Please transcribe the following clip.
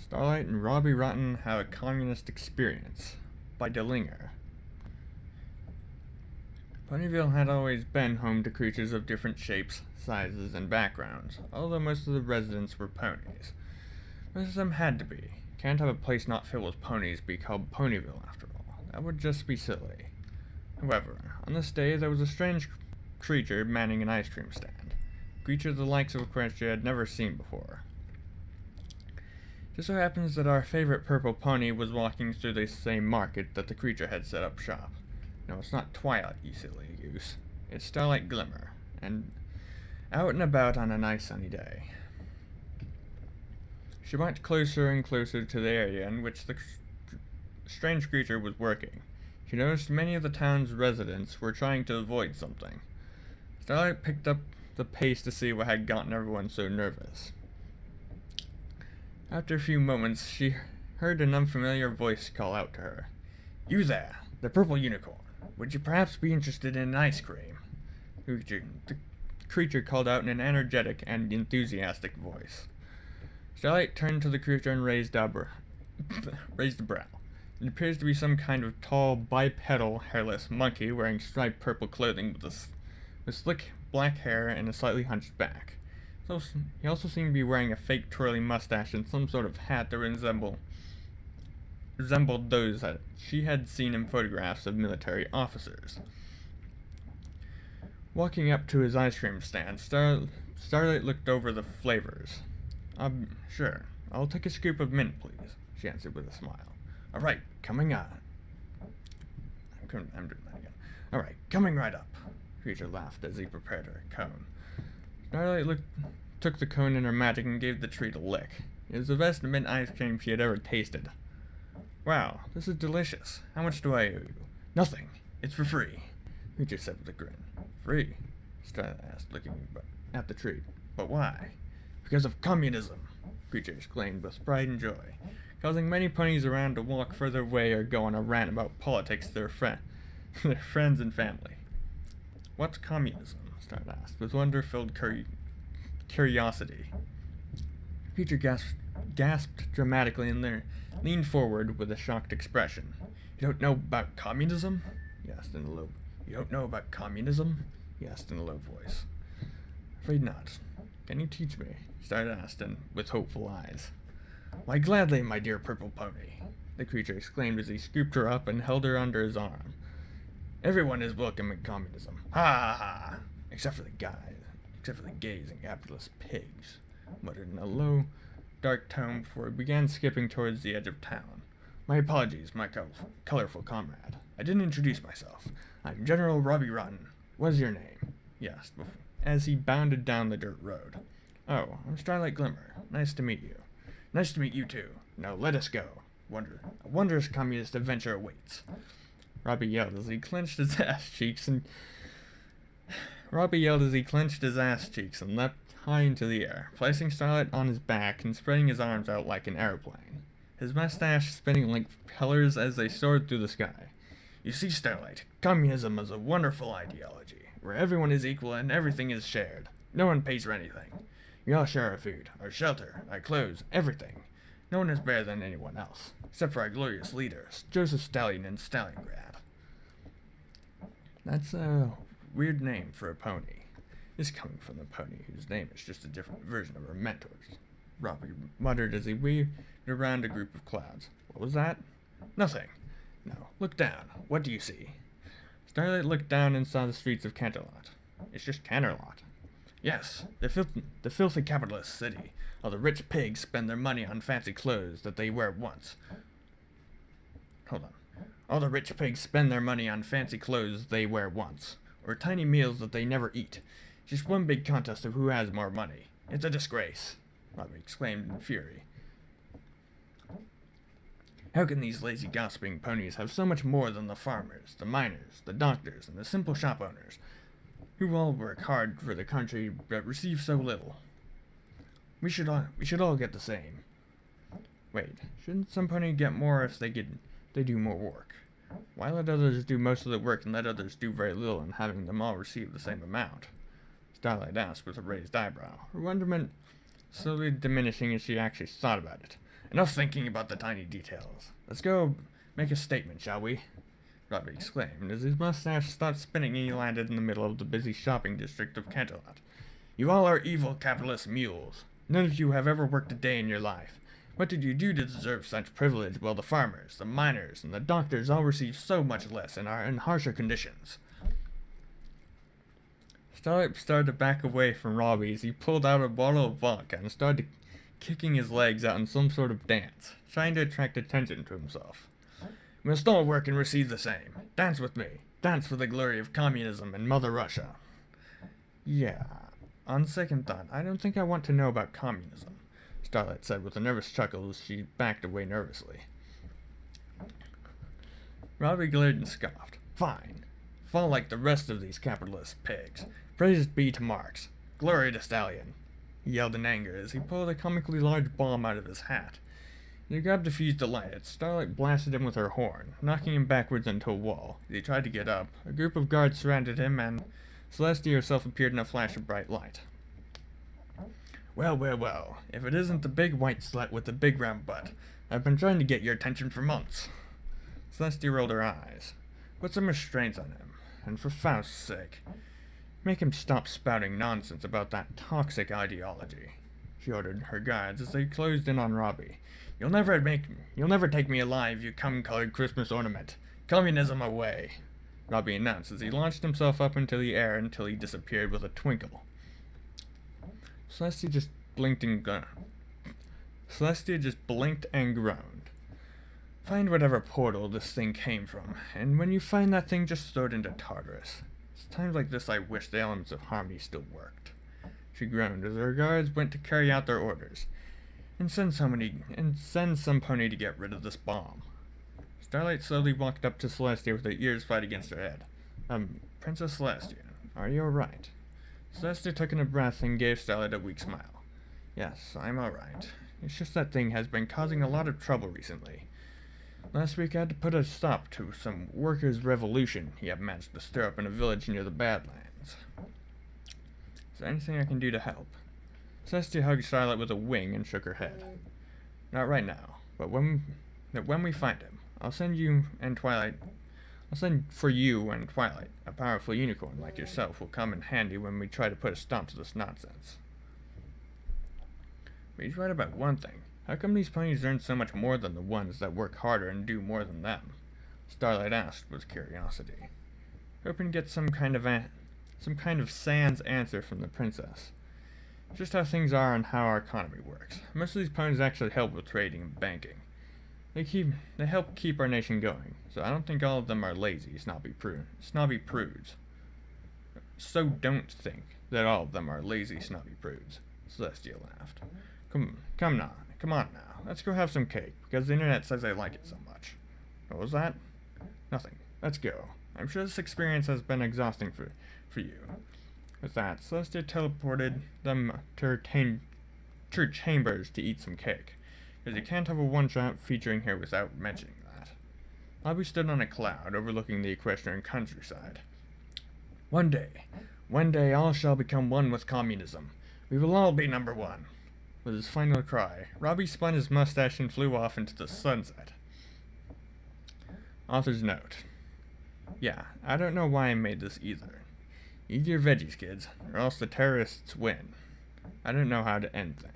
Starlight and Robbie Rotten Have a Communist Experience by DeLinger. Ponyville had always been home to creatures of different shapes, sizes, and backgrounds, although most of the residents were ponies. Most of them had to be. Can't have a place not filled with ponies be called Ponyville after all. That would just be silly. However, on this day there was a strange creature manning an ice cream stand. A creature the likes of which she had never seen before. Just so happens that our favorite purple pony was walking through the same market that the creature had set up shop. No, it's not Twilight, you silly goose. It's Starlight Glimmer, and out and about on a nice sunny day. She went closer and closer to the area in which the strange creature was working. She noticed many of the town's residents were trying to avoid something. Starlight picked up the pace to see what had gotten everyone so nervous. After a few moments, she heard an unfamiliar voice call out to her. "You there, the purple unicorn. Would you perhaps be interested in ice cream?" The creature called out in an energetic and enthusiastic voice. Starlight turned to the creature and raised a brow. It appears to be some kind of tall, bipedal, hairless monkey wearing striped purple clothing with slick black hair and a slightly hunched back. He also seemed to be wearing a fake twirly mustache and some sort of hat that resembled those that she had seen in photographs of military officers. Walking up to his ice cream stand, Starlight looked over the flavors. Sure. I'll take a scoop of mint, please," she answered with a smile. "All right, coming on." I'm doing that again. "All right, coming right up." The creature laughed as he prepared her cone. Starlight took the cone in her magic and gave the treat a lick. It was the best mint ice cream she had ever tasted. "Wow, this is delicious. How much do I owe you?" "Nothing. It's for free," the creature said with a grin. "Free?" Starlight asked, looking at the treat. "But why?" "Because of communism," the creature exclaimed with pride and joy, causing many ponies around to walk further away or go on a rant about politics to their friends and family. "What's communism?" Starlight asked, with wonder-filled curiosity. The creature gasped dramatically and leaned forward with a shocked expression. "You don't know about communism?" he asked in a low. "You don't know about communism?" he asked in a low voice. "Afraid not. Can you teach me?" Starlight asked with hopeful eyes. "Why, gladly, my dear purple pony," the creature exclaimed as he scooped her up and held her under his arm. "Everyone is welcome in communism. Ha ha ha! Except for the gays and capitalist pigs," muttered in a low, dark tone before he began skipping towards the edge of town. "My apologies, my colorful comrade. I didn't introduce myself. I'm General Robbie Rotten. What is your name?" he asked as he bounded down the dirt road. "Oh, I'm Starlight Glimmer. Nice to meet you." "Nice to meet you too. Now let us go. A wondrous communist adventure awaits." Robbie yelled as he clenched his ass cheeks and leapt high into the air, placing Starlight on his back and spreading his arms out like an airplane, his mustache spinning like propellers as they soared through the sky. "You see, Starlight, communism is a wonderful ideology, where everyone is equal and everything is shared. No one pays for anything. We all share our food, our shelter, our clothes, everything. No one is better than anyone else, except for our glorious leaders, Joseph Stalin and Stalingrad." That's a weird name for a pony. This coming from the pony whose name is just a different version of her mentor's, Robbie muttered as he weaved around a group of clouds. "What was that?" "Nothing. No, look down. What do you see?" Starlight looked down and saw the streets of Canterlot. "It's just Canterlot." "Yes, the filthy capitalist city. All the rich pigs spend their money on fancy clothes that they wear once. All the rich pigs spend their money on fancy clothes they wear once, or tiny meals that they never eat. Just one big contest of who has more money. It's a disgrace," Robbie exclaimed in fury. "How can these lazy gossiping ponies have so much more than the farmers, the miners, the doctors, and the simple shop owners, who all work hard for the country but receive so little? We should all get the same." "Wait, shouldn't some pony get more if they do more work? Why let others do most of the work and let others do very little and having them all receive the same amount?" Starlight asked with a raised eyebrow, her wonderment slowly diminishing as she actually thought about it. Enough thinking about the tiny details. Let's go make a statement, shall we? Robbie exclaimed as his mustache stopped spinning and he landed in the middle of the busy shopping district of Canterlot. You all are evil capitalist mules. None of you have ever worked a day in your life. What did you do to deserve such privilege while the farmers, the miners, and the doctors all receive so much less and are in harsher conditions? Starlight started to back away from Robbie as he pulled out a bottle of vodka and started kicking his legs out in some sort of dance, trying to attract attention to himself. We must all work and receive the same. Dance with me. Dance for the glory of communism and Mother Russia. Yeah, on second thought, I don't think I want to know about communism, Starlight said with a nervous chuckle as she backed away nervously. Robbie glared and scoffed. Fine. Fall like the rest of these capitalist pigs. Praise be to Marx. Glory to Stallion. He yelled in anger as he pulled a comically large bomb out of his hat. As he grabbed a fuse to light it, Starlight blasted him with her horn, knocking him backwards into a wall. As he tried to get up, a group of guards surrounded him, and Celestia herself appeared in a flash of bright light. Well, well, well, if it isn't the big white slut with the big round butt. I've been trying to get your attention for months. Celestia rolled her eyes. Put some restraints on him, and for Faust's sake, make him stop spouting nonsense about that toxic ideology, she ordered her guards as they closed in on Robbie. You'll never take me alive, you cum-colored Christmas ornament. Communism away, Robbie announced as he launched himself up into the air until he disappeared with a twinkle. Celestia just blinked and groaned. Find whatever portal this thing came from, and when you find that thing, just throw it into Tartarus. It's times like this I wish the elements of harmony still worked. She groaned as her guards went to carry out their orders. And send some pony to get rid of this bomb. Starlight slowly walked up to Celestia with her ears flat against her head. Princess Celestia, are you alright? Celestia took in a breath and gave Starlight a weak smile. Yes, I'm alright. It's just that thing has been causing a lot of trouble recently. Last week I had to put a stop to some workers' revolution he had managed to stir up in a village near the Badlands. Is there anything I can do to help? Celestia hugged Starlight with a wing and shook her head. Not right now, but when we find him, I'll send for you and Twilight. A powerful unicorn like yourself will come in handy when we try to put a stop to this nonsense. But he's right about one thing. How come these ponies earn so much more than the ones that work harder and do more than them? Starlight asked with curiosity, hoping to get some kind of sans answer from the princess. Just how things are and how our economy works. Most of these ponies actually help with trading and banking. They help keep our nation going, so I don't think all of them are lazy, snobby prudes. So don't think that all of them are lazy, snobby prudes. Celestia laughed. Come on now. Let's go have some cake, because the internet says I like it so much. What was that? Nothing. Let's go. I'm sure this experience has been exhausting for you. With that, Celestia teleported them to her chambers to eat some cake, because you can't have a one-shot featuring her without mentioning that. Robbie stood on a cloud overlooking the equestrian countryside. One day all shall become one with communism. We will all be number one. With his final cry, Robbie spun his mustache and flew off into the sunset. Author's note. Yeah, I don't know why I made this either. Eat your veggies, kids, or else the terrorists win. I don't know how to end things.